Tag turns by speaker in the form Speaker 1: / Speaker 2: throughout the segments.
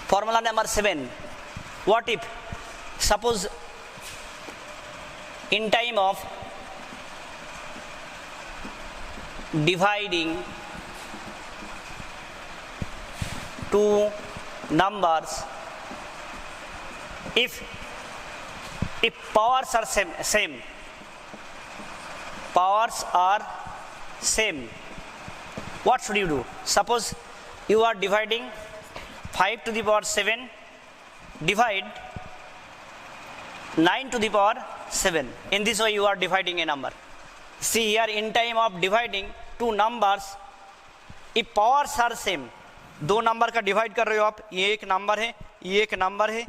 Speaker 1: Formula number 7. What if, suppose in time of dividing two numbers, if powers are same, powers are same, what should you do? Suppose you are dividing 5 to the power 7 divide 9 to the power 7. In this way you are dividing a number. See here, in time of dividing two numbers, if powers are same, दो number का divide कर रहे हो आप, ये एक number है, ये एक नंबर है,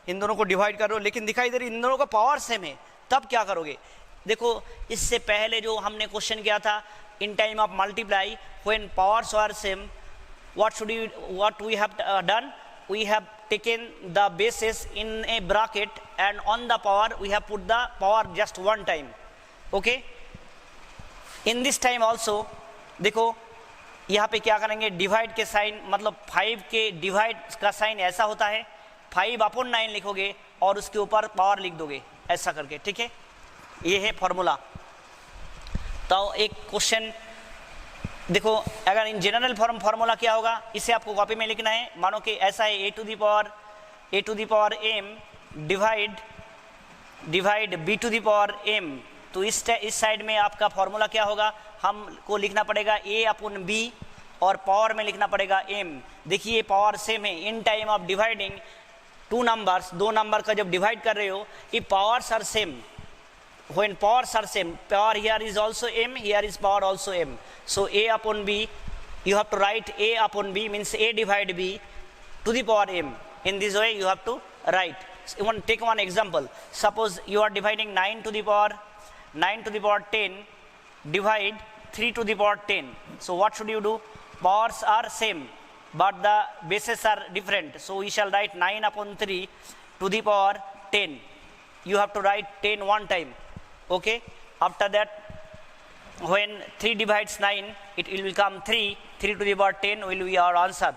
Speaker 1: इन दोनों को डिवाइड कर रहे हो, लेकिन दिखाई दे रही इन दोनों का पावर सेम है, तब क्या करोगे? देखो, इससे पहले जो हमने क्वेश्चन किया था, in time of multiply when powers are same, what we have done, we have taken the bases in a bracket and on the power we have put the power just one time. Okay, in this time also देखो यहाँ पे क्या करेंगे, divide के sign, मतलब 5 के divide का sign ऐसा होता है, 5/9 लिखोगे और उसके ऊपर पावर लिख दोगे ऐसा करके, ठीक है, ये है फॉर्मूला। तो एक क्वेश्चन देखो, अगर इन जनरल फॉर्मूला क्या होगा, इसे आपको कॉपी में लिखना है। मानो कि ऐसा है a to the power m divide b to the power m, तो इस साइड में आपका फॉर्मूला क्या होगा, हमको लिखना पड़ेगा a/b और पावर में लिखना पड़ेगा m। देखिए पावर सेम है। In time of dividing two numbers, दो नंबर का जब डिवाइड कर रहे हो, if powers are same, when powers are same, power here is also m, here is power also m, so a/b, you have to write a/b means a divide b to the power m. In this way you have to write. Take one example. Suppose you are dividing 9 to the power 10 divide 3 to the power 10. So what should you do? Powers are same but the bases are different, so we shall write 9/3 to the power 10. You have to write 10 one time. Okay, after that when 3 divides 9, it will become 3 to the power 10 will be our answer.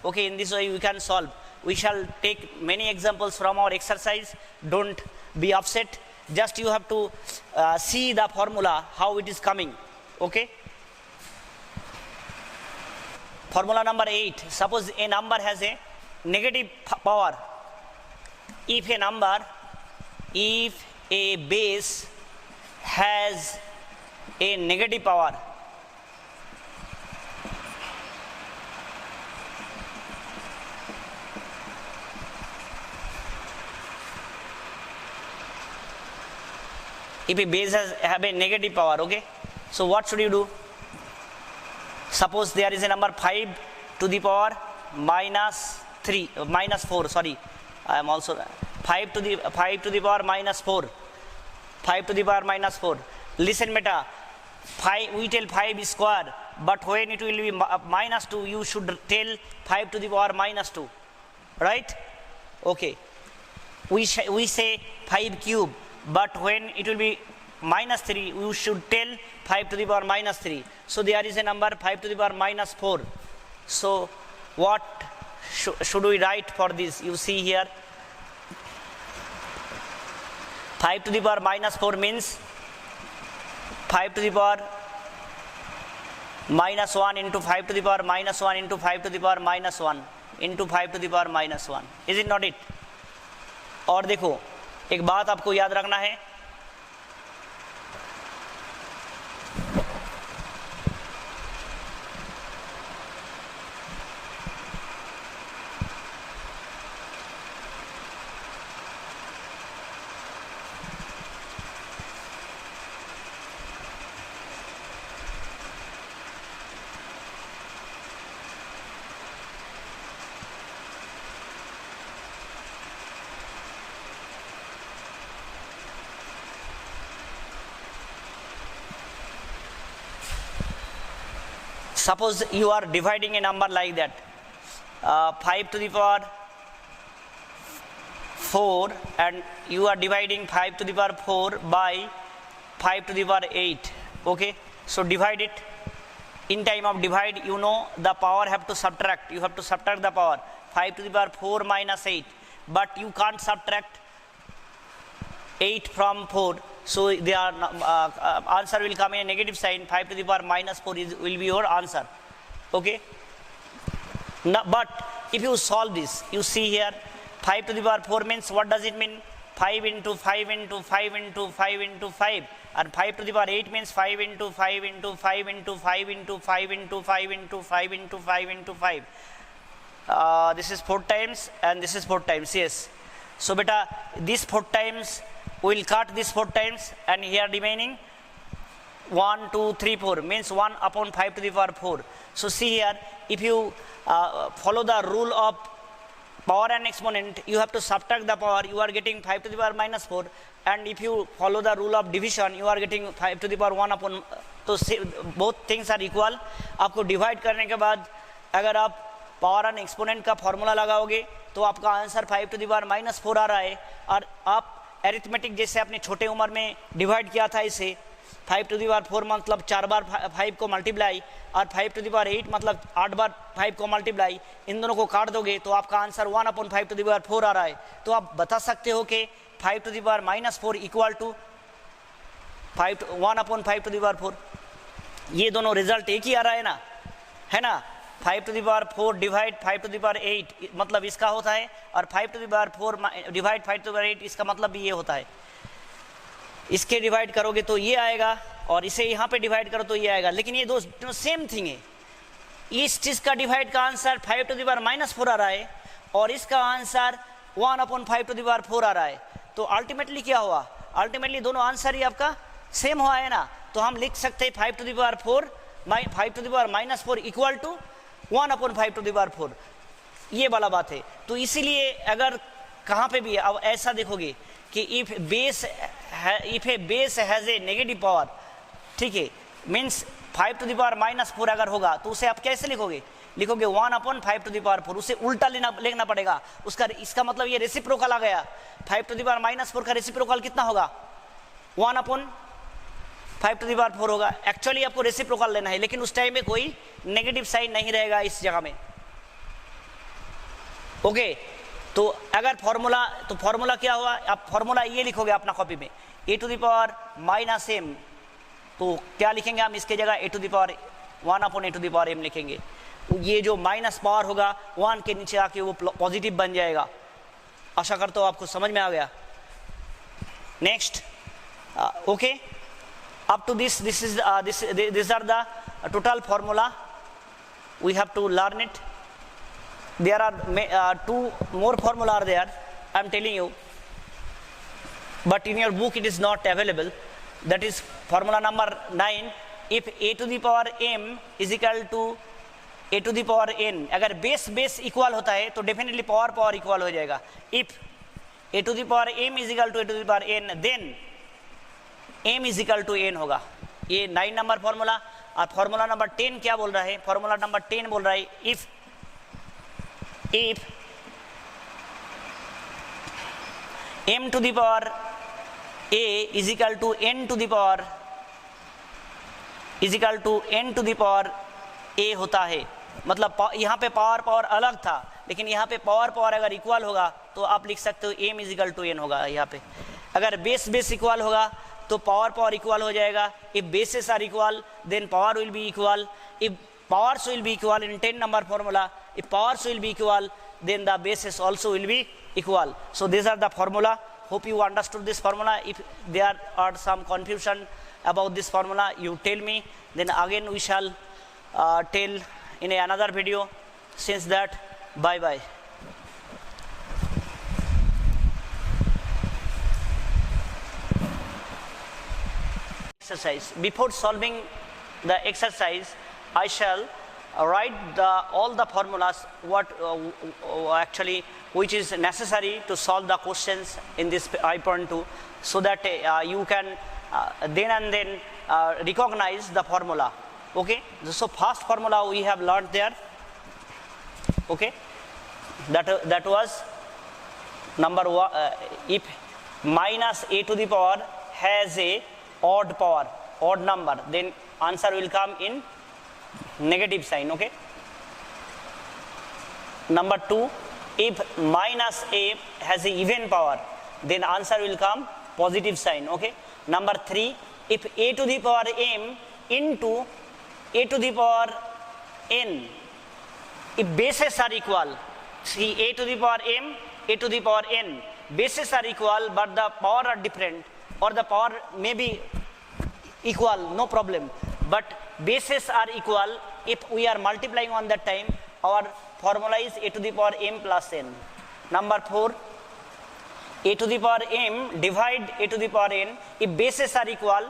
Speaker 1: Okay, in this way we can solve. We shall take many examples from our exercise. Don't be upset, just you have to see the formula how it is coming. Okay, formula number 8. Suppose a number has a negative power. If a base has a negative power, if a base have a negative power, okay, so what should you do? Suppose there is a number 5 to the power -4, sorry, I am also 5 to the power -4, 5 to the power -4. Listen beta, 5, we tell 5 is square, but when it will be -2, you should tell 5 to the power -2, right? Okay, we say 5 cube, but when it will be -3, you should tell 5 to the power -3. So there is a number 5 to the power -4. So what should we write for this? You see here, 5 to the power -4 means 5 to the power -1 into 5 to the power -1 into 5 to the power -1 into 5 to the power -1. Is it not it? और देखो, एक बात आपको याद रखना है, suppose you are dividing a number like that, 5 to the power 4, and you are dividing 5 to the power 4 by 5 to the power 8. Okay, so divide it. In time of divide, you know the power have to subtract, you have to subtract the power. 5 to the power 4 minus 8, but you can't subtract 8 from 4, so the answer will come in a negative sign. 5 to the power minus 4 will be your answer. Okay. Now, but if you solve this, you see here 5 to the power 4 means what does it mean? 5 into 5 into 5 into 5 into 5, and 5 to the power 8 means 5 into 5 into 5 into 5 into 5 into 5 into 5 into 5 into 5. This is 4 times and this is 4 times. Yes. So beta, this 4 times we will cut this 4 times, and here remaining 1 2 3 4 means 1 upon 5 to the power 4. So see here, if you follow the rule of power and exponent, you have to subtract the power, you are getting 5 to the power minus 4, and if you follow the rule of division, you are getting 5 to the power 1 upon, तो both things are equal. आपको divide करने के बाद अगर आप power and exponent का formula लगाओगे तो आपका answer 5 to the power minus 4 आ रहा है, और आप एरिथमेटिक जैसे अपने छोटे उम्र में डिवाइड किया था इसे 5 टू द पावर 4 मतलब 4 बार 5 को मल्टीप्लाई, और 5 टू द पावर 8 मतलब 8 बार 5 को मल्टीप्लाई, इन दोनों को काट दोगे तो आपका answer 1 upon 5 to the power 4 आ रहा है. तो आप बता सकते हो कि 5 to the power minus 4 equal to 1 upon 5 to the power 4. ये दोनों रिजल्ट एक ही आ रहा है ना, है ना. 5 to the power 4 divide 5 to the power 8 मतलब इसका होता है, और 5 to the power 4 divide 5 to the power 8 इसका मतलब भी ये होता है. इसके डिवाइड करोगे तो ये आएगा, और इसे यहाँ पे डिवाइड करो तो ये आएगा, लेकिन ये दो सेम थिंग है. इस चीज़ का डिवाइड का answer 5 to the power minus 4 आ रहा है, और इसका answer 1 upon 5 to the power 4 आ रहा है. तो अल्टीमेटली क्या हुआ? अल्टीमेटली दोनों आंसर ही आपका सेम हुआ है ना. तो हम लिख सकते हैं 5 to the power 4 5 to the power minus 4 equal to 1 upon 5 to the power 4. ये वाला बात है. तो इसीलिए अगर कहाँ पे भी अब ऐसा देखोगे कि if a base has a negative power, ठीक है, means 5 to the power minus 4 अगर होगा तो उसे आप कैसे लिखोगे? लिखोगे 1 अपॉन 5 टू द पावर 4. उसे उल्टा लिखना पड़ेगा. इसका मतलब ये रेसिप्रोकल आ गया. 5 टू द पावर माइनस 4 का रेसिप्रोकल कितना होगा? 1 अपॉन 5 टू द पावर 4 होगा. एक्चुअली आपको रेसिप्रोकल लेना है, लेकिन उस टाइम में कोई नेगेटिव साइन नहीं रहेगा इस जगह में. ओके. तो अगर फॉर्मूला क्या हुआ? आप फॉर्मूला ये लिखोगे अपना कॉपी में, a to the power minus m. तो क्या लिखेंगे हम इसके जगह? A to the power 1 upon a to the power m लिखेंगे. ये जो माइनस पावर होगा 1 के नीचे आके वो पॉजिटिव बन जाएगा. आशा करता हूँ आपको समझ में आ गया. Next. Okay. Up to this these are the total formula. We have to learn it. There are 2 more formula are there, I am telling you, but in your book it is not available. That is formula number 9. If a to the power m is equal to a to the power n, अगर base equal होता है तो definitely power equal हो जाएगा. If a to the power m is equal to a to the power n, then m is equal to n होगा. ये 9 number formula. और formula number 10 क्या बोल रहा है? फॉर्मूला नंबर 10 बोल रहा है if m to the power a is equal to n to the power n to the power a होता है. मतलब यहाँ पे पावर अलग था, लेकिन यहाँ पे पावर अगर इक्वल होगा तो आप लिख सकते हो m is equal to n होगा. यहाँ पे अगर बेस इक्वल होगा तो पावर इक्वल हो जाएगा. If bases are equal then power will be equal. If powers will be equal in 10 number formula, if powers will be equal then the bases also will be equal. So these are the formula. Hope you understood this formula. If there are some confusion about this formula, you tell me, then again we shall tell in another video. Since that, bye bye. Exercise. Before solving the exercise, I shall write all the formulas actually which is necessary to solve the questions in this I.2, so that you can then and then recognize the formula. Okay. So first formula we have learned there. Okay. That was number 1. If minus a to the power has a odd number, then answer will come in negative sign. Okay. Number 2, if minus a has an even power, then answer will come positive sign. Okay. Number 3, if a to the power m into a to the power n, if bases are equal, see a to the power m, a to the power n, bases are equal but the power are different, or the power may be equal, no problem, but bases are equal. If we are multiplying on that time, our formula is a to the power m plus n. Number 4, a to the power m divide a to the power n. If bases are equal,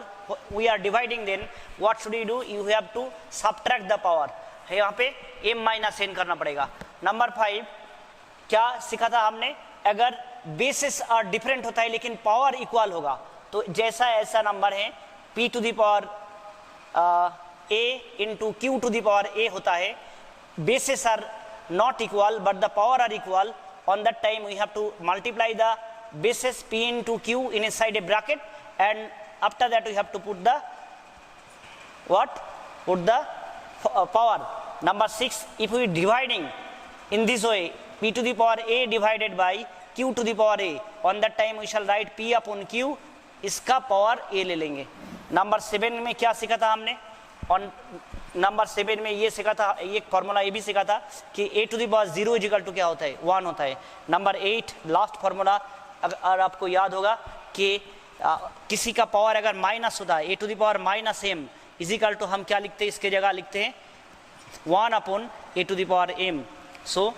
Speaker 1: we are dividing, then what should we do? You have to subtract the power. यहाँ पे m minus n करना पड़ेगा. Number 5, क्या सीखा था हमने? अगर basis और डिफरेंट होता है लेकिन पावर इक्वल होगा, तो जैसा ऐसा नंबर है p to the power a into q to the power a होता है, bases are not equal but the power are equal. On that time we have to multiply the bases p into q inside a bracket, and after that we have to put the power. Number 6, if we dividing in this way, p to the power a divided by q to the power a, on that time we shall write p upon q, इसका power a ले लेंगे. Number 7 में क्या सीखा था हमने? On number 7 में ये सीखा था, ये फॉर्मूला ये भी सीखा था कि a to the power 0 is equal to क्या होता है? 1 होता है. नंबर 8 लास्ट फॉर्मूला, अगर आपको याद होगा कि किसी का पावर अगर माइनस होता है, a to the power minus m is equal to हम क्या लिखते हैं? इसके जगह लिखते हैं 1 upon a to the power m. So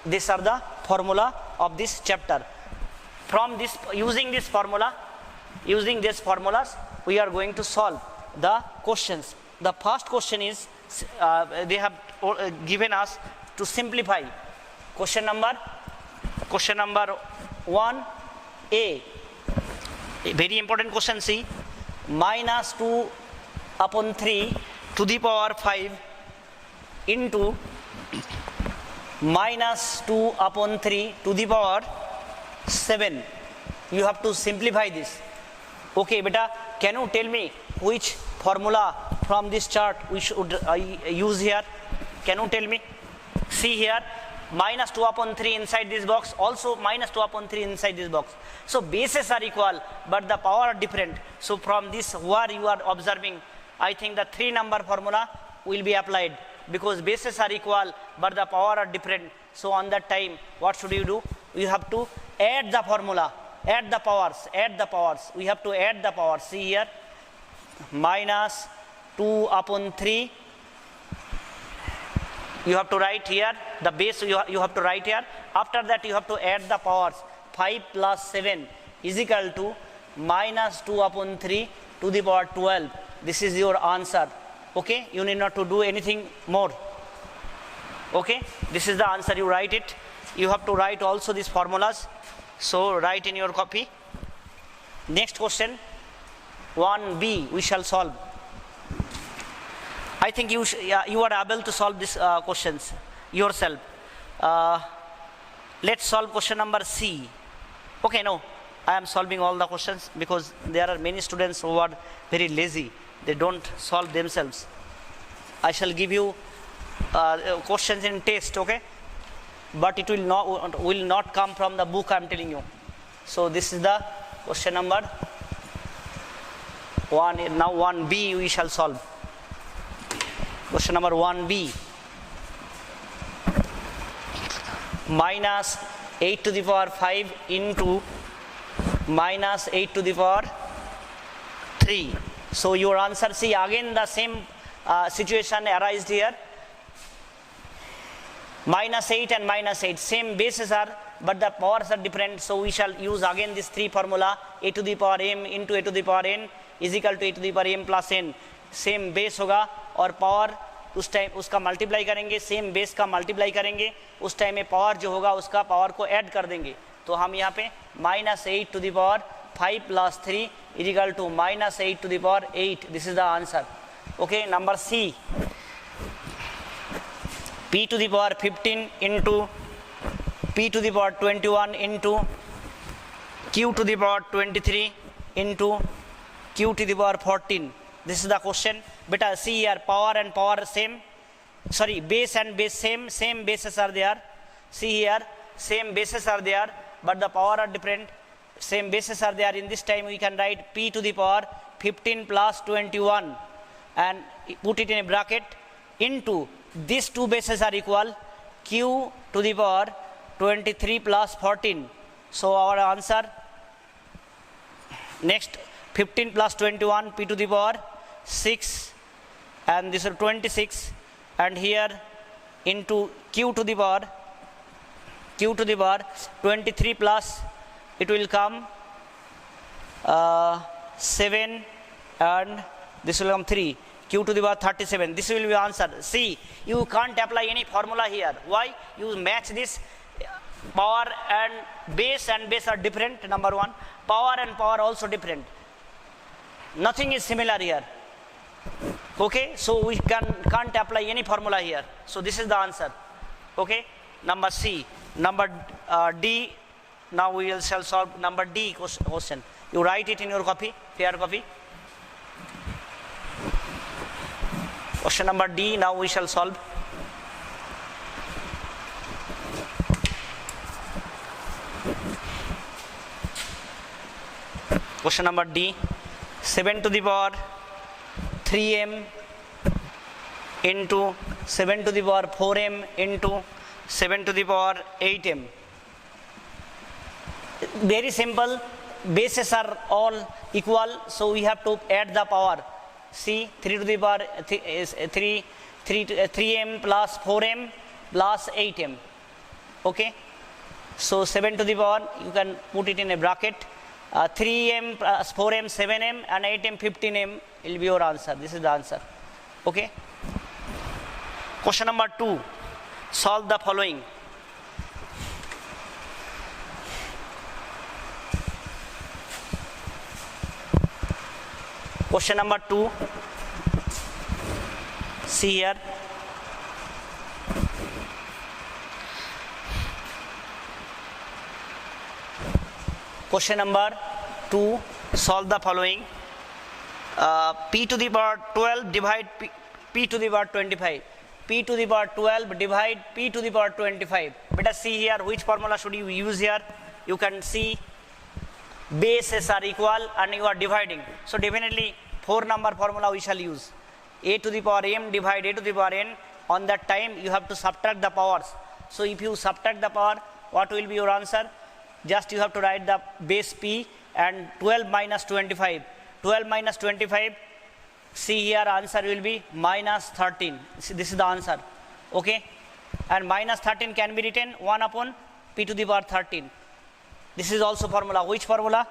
Speaker 1: this are the formula of this chapter. From this, using these formulas we are going to solve the questions. The first question is, they have given us to simplify. Question number 1a, a very important question. See, minus 2 upon 3 to the power 5 into minus 2 upon 3 to the power 7. You have to simplify this. Okay, beta, can you tell me which formula from this chart we should use here? Can you tell me? See here, minus 2 upon 3 inside this box, also minus 2 upon 3 inside this box. So bases are equal but the power are different. So from this, where you are observing, I think the 3 number formula will be applied, because bases are equal but the power are different. So on that time, what should you do? You have to add the formula, add the powers. We have to add the powers. See here, minus 2 upon 3, you have to write here the base, you have to write here. After that you have to add the powers. 5 plus 7 is equal to minus 2 upon 3 to the power 12. This is your answer. Okay, you need not to do anything more. Okay, this is the answer. You write it. You have to write also these formulas, so write in your copy. Next question, 1b, we shall solve. I think you are able to solve these questions yourself. Let's solve question number C. Okay, no, I am solving all the questions because there are many students who are very lazy. They don't solve themselves. I shall give you questions in test, okay? But it will not come from the book, I am telling you. So this is the question number 1. Now 1b we shall solve. Question number 1b. Minus 8 to the power 5 into minus 8 to the power 3. So your answer, see, again the same situation arised here. Minus 8 and minus 8, same bases are, but the powers are different. So we shall use again this 3 formula, a to the power m into a to the power n is equal to a to the power m plus n. Same base होगा और power उस time उसका multiply करेंगे, same base का multiply करेंगे, उस time में power जो होगा उसका पावर को ऐड कर देंगे. तो हम यहाँ पे minus 8 to the power 5 plus 3 is equal to minus 8 to the power 8. This is the answer. Okay, number C, p to the power 15 into p to the power 21 into q to the power 23 into q to the power 14. This is the question. Beta, see here, power and power same, sorry, base and base same bases are there. See here, same bases are there, but the power are different. Same bases are there. In this time we can write p to the power 15 plus 21 and put it in a bracket into these two bases are equal, q to the power 23 plus 14. So our answer, next 15 plus 21 p to the power 6 and this is 26, and here into q to the power 23 plus it will come 7 and this will come 3, q to the power 37. This will be answer. See, you can't apply any formula here. Why? You match this. Power and base are different, number one. Power and power also different. Nothing is similar here. Okay, so we can't apply any formula here. So this is the answer. Okay, number C. Number D. Now we will solve number D question. You write it in your copy, fair copy. Question number D. Now we shall solve. Question number D. 7 to the power 3m into 7 to the power 4m into 7 to the power 8m. Very simple. Bases are all equal, so we have to add the power. See, 3 to the power 3m plus 4m plus 8m. Okay, so 7 to the power, you can put it in a bracket. 3m plus 4m 7m and 8m 15m will be your answer. This is the answer. Okay. Question number 2. Solve the following. Question number 2. See here. Question number 2. Solve the following. P to the power 12 divide p to the power 25. P to the power 12 divide p to the power 25. Beta, see here which formula should you use here. You can see bases are equal and you are dividing. So definitely 4 number formula we shall use. A to the power m divide a to the power n. On that time you have to subtract the powers. So if you subtract the power, what will be your answer? Just you have to write the base p and 12 minus 25. 12 minus 25, see here answer will be minus 13. See, this is the answer. Okay, and minus 13 can be written 1 upon p to the power 13. This is also formula. Which formula?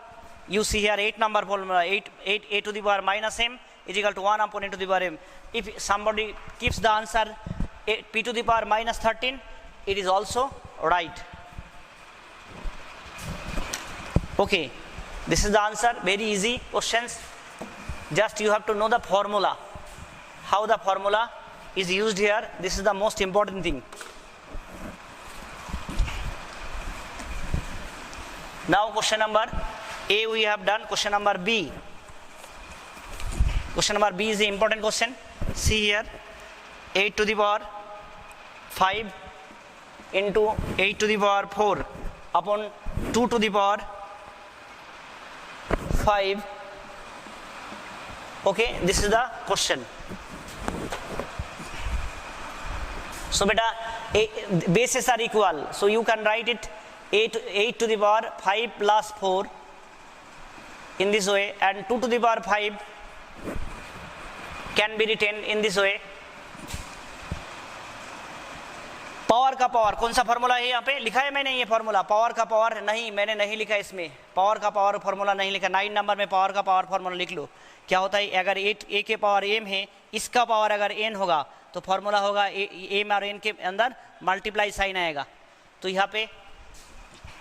Speaker 1: You see here 8 number formula. 8 a to the power minus m is equal to 1 upon a to the power m. If somebody keeps the answer p to the power minus 13, it is also right. Okay, this is the answer. Very easy questions. Just you have to know the formula. How the formula is used here. This is the most important thing. Now question number A we have done. Question number B. Question number B is the important question. See here, 8 to the power 5 into 8 to the power 4 upon 2 to the power 5. Okay, this is the question. So beta, bases are equal, so you can write it 8 to the power 5 plus 4 in this way, and 2 to the power 5 can be written in this way. Power का power कौन सा formula है यहाँ पे लिखा है मैंने ये फॉर्मूला पावर का पावर नहीं मैंने नहीं लिखा इसमें पावर का पावर फॉर्मूला नहीं लिखा 9 नंबर में पावर का पावर फॉर्मूला लिख लो क्या होता है अगर ए के पावर एम है इसका पावर अगर एन होगा तो फॉर्मूला होगा एम और एन के अंदर मल्टीप्लाई साइन आएगा तो यहाँ पे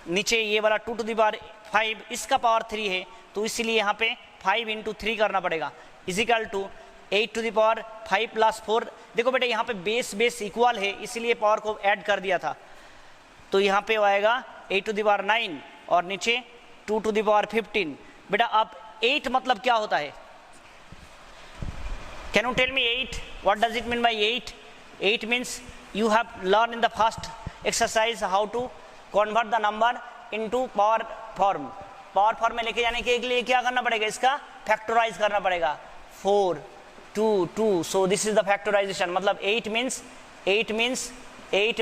Speaker 1: नीचे ये वाला 2 to the power 5 इसका पावर 3 है तो इसीलिए यहाँ पे 5 into 3 करना पड़ेगा is equal to 8 to the power 5 plus 4 देखो बेटा यहाँ पे बेस इक्वल है इसीलिए पावर को ऐड कर दिया था तो यहाँ पे आएगा 8 to the power 9 और नीचे 2 to the power 15 बेटा अब 8 मतलब क्या होता है Can you tell me 8 what does it mean by 8 8 means you have learned in the first exercise how to convert the number into power form. Power form में लेके जाने के लिए क्या करना पड़ेगा, इसका फैक्टराइज करना पड़ेगा। 4 2 2, so this is the factorization, मतलब 8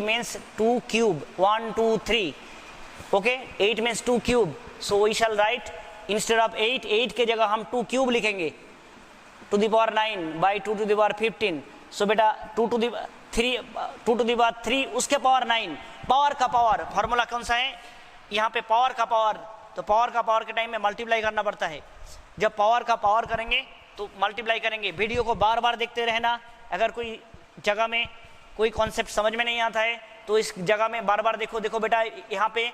Speaker 1: means 2 cube 1 2 3, okay 8 means 2 cube, so we shall write instead of 8 के जगह हम 2 cube लिखेंगे, to the power 9 by 2 to the power 15, so बेटा 2 to the power 3 उसके पावर 9। पावर का पावर फॉर्मूला कौन सा है यहाँ पे, पावर का पावर, तो पावर का पावर के टाइम में मल्टीप्लाई करना पड़ता है। जब पावर का पावर करेंगे तो मल्टीप्लाई करेंगे। वीडियो को बार बार देखते रहना, अगर कोई जगह में कोई कॉन्सेप्ट समझ में नहीं आता है तो इस जगह में बार बार देखो। देखो बेटा यहाँ पे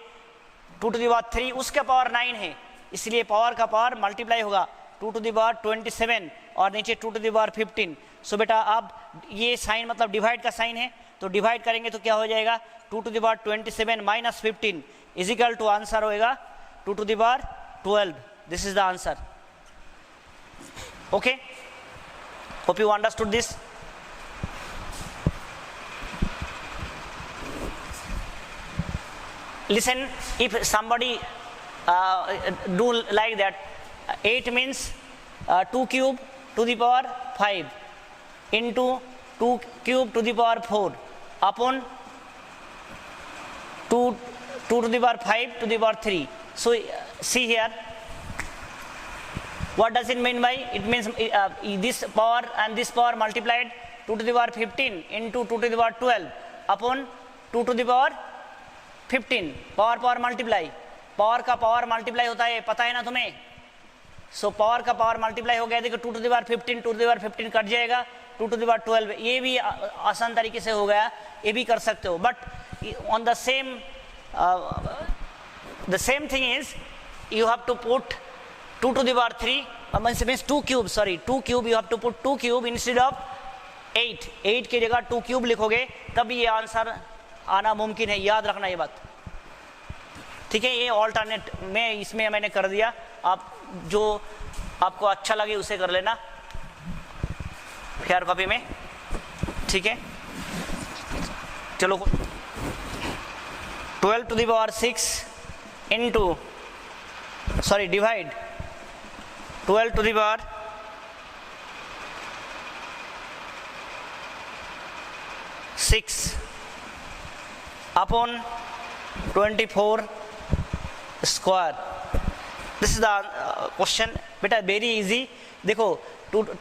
Speaker 1: 2 to the power 3 उसके पावर 9 है, इसलिए पावर का पावर मल्टीप्लाई होगा 2 to the power 27 और नीचे 2 to the power 15। सो बेटा अब ये साइन मतलब डिवाइड का साइन है, तो डिवाइड करेंगे तो क्या हो जाएगा 2 to the power 27 minus 15 is equal to answer होएगा 2 to the power 12। This is the answer. Okay, hope you understood this. Listen, if somebody do like that, 8 means 2 cube to the power 5 into 2 cube to the power 4 upon 2 to the power 5 to the power 3. So see here, what does it mean by? It means this power and this power multiplied 2 to the power 15 into 2 to the power 12 upon 2 to the power 15। Power multiply, power का power multiply होता है, पता है ना तुम्हें। So power का power multiply हो गया, देखो 2 to the power 15 2 to the power 15 cut जाएगा, 2 to the power 12। ये भी आसान तरीके से हो गया, ये भी कर सकते हो। But on the same thing is you have to put 2 to the power 3 means 2 cube, sorry 2 cube, you have to put 2 cube instead of 8 की जगह 2 cube लिखोगे तब ये आंसर आना मुमकिन है, याद रखना ये बात, ठीक है। ये ऑल्टरनेट में इसमें मैंने कर दिया, आप जो आपको अच्छा लगे उसे कर लेना फेयर कॉपी में, ठीक है। चलो 12 to the power 6 into, sorry divide 12 to the power 6 upon 24 square। This is the question बेटा, वेरी इजी। देखो 12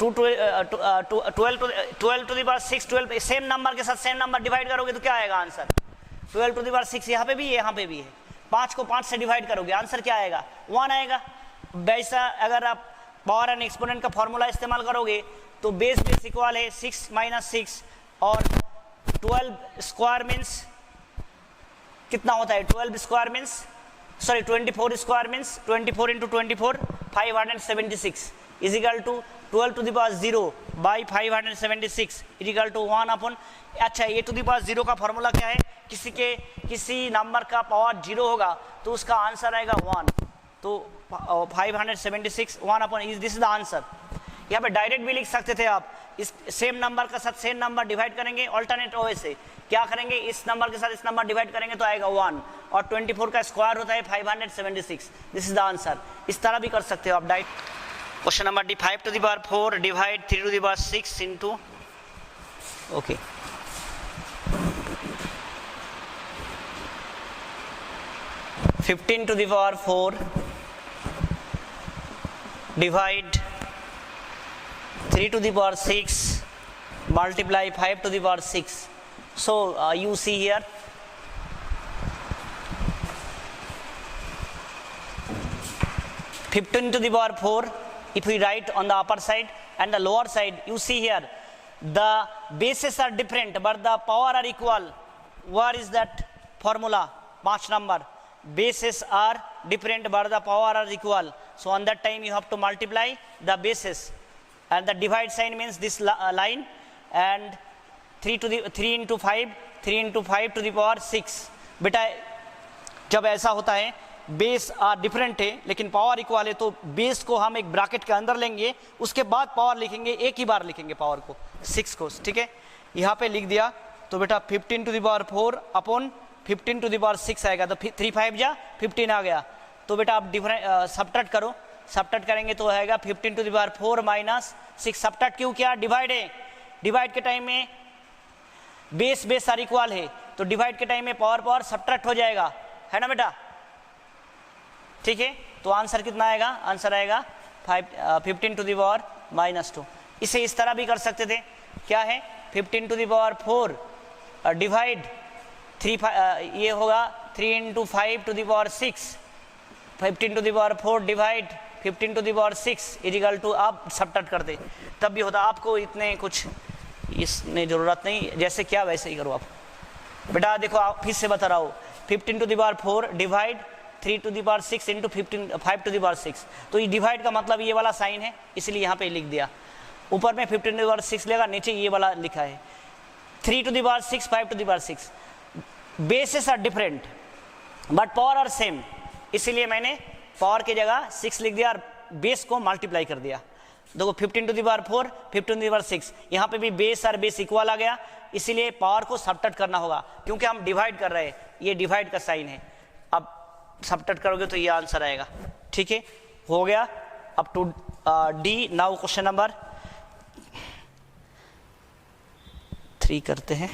Speaker 1: to the power 6 12 same number के साथ सेम नंबर डिवाइड करोगे तो क्या आएगा आंसर, 12 to the power 6 यहाँ पे भी है, यहाँ पे भी है। 5 को 5 से डिवाइड करोगे आंसर क्या आएगा 1 आएगा। वैसा अगर आप पावर एंड एक्सपोनेंट का फॉर्मूला इस्तेमाल करोगे तो बेस इक्वल है 6 - 6 और 12 स्क्वायर मीन्स कितना होता है, 12 square means sorry 24 square means 24 into 24 576 is equal to 12 to the power 0 by 576 is equal to 1 upon. अच्छा, ये टू द पावर 0 का फॉर्मूला क्या है, किसी नंबर का पावर 0 होगा तो उसका आंसर आएगा 1, तो 576 1 upon is this is the answer. यहाँ पे डायरेक्ट भी लिख सकते थे आप, इस सेम नंबर का साथ सेम नंबर डिवाइड करेंगे, ऑल्टरनेट वे से क्या करेंगे, इस नंबर के साथ इस नंबर डिवाइड करेंगे तो आएगा 1 और 24 का स्क्वायर होता है 576। This is the answer. इस तरह भी कर सकते हो आप direct. Question number 5 to the power 4 divide 3 to the power 6 into, okay 15 to the power 4 divide 3 to the power 6 multiply 5 to the power 6. So you see here 15 to the power 4, if we write on the upper side and the lower side, you see here the bases are different but the power are equal. What is that formula? 5 number bases are different but the power are equal, so on that time you have to multiply the bases and the divide sign means this line and 3 into 5 to the power 6। बेटा जब ऐसा होता है base different है लेकिन power equal है तो base को हम एक ब्रैकेट के अंदर लेंगे, उसके बाद पावर लिखेंगे, एक ही बार लिखेंगे पावर को 6 को, ठीक है। यहाँ पे लिख दिया तो बेटा 15 to the power 4 upon 15 to the power 6 आएगा, तो 3 5 जा 15 आ गया। तो बेटा आप डिफरेंट सबट्रैक्ट करो, सबट्रैक्ट करेंगे तो आएगा 15 टू द पावर 4 माइनस 6। सबट्रैक्ट क्यों किया? डिवाइड है, डिवाइड के टाइम में बेस सारी इक्वल है, तो डिवाइड के टाइम में पावर सबट्रैक्ट हो जाएगा, है ना बेटा? ठीक है, तो आंसर कितना आएगा? आंसर आएगा 15 टू द पावर -2। इसे इस तरह भी कर सकते थे, क्या है 15 टू द पावर 4 डिवाइड 3 ये होगा 3 into 5 to the power 6, 15 to the power 4 divide 15 to the power 6 is equal to, आप सबट्रैक्ट कर दे तब भी होता। आपको इतने कुछ इसमें ज़रूरत नहीं, जैसे क्या वैसे ही करो आप बेटा। देखो आप फिर से बता रहा हूँ, 15 to the power 4 divide 3 to the power 6 into 5 to the power 6। तो ये डिवाइड का मतलब ये वाला साइन है, इसलिए यहाँ पे लिख दिया। ऊपर में 15 टू द पावर 6 लेगा, नीचे ये वाला लिखा है 3 to the power 6 5 to the power 6। Bases are different but power are same, इसीलिए मैंने पावर की जगह 6 लिख दिया और बेस को मल्टीप्लाई कर दिया। देखो 15 to the power 4 15 to the power 6, यहाँ पे भी बेस और बेस इक्वल आ गया, इसीलिए पावर को सबट्रैक्ट करना होगा क्योंकि हम डिवाइड कर रहे हैं, ये डिवाइड का साइन है। अब सबट्रैक्ट करोगे तो ये आंसर आएगा। ठीक है, हो गया। अब two D. Now question number 3 करते हैं।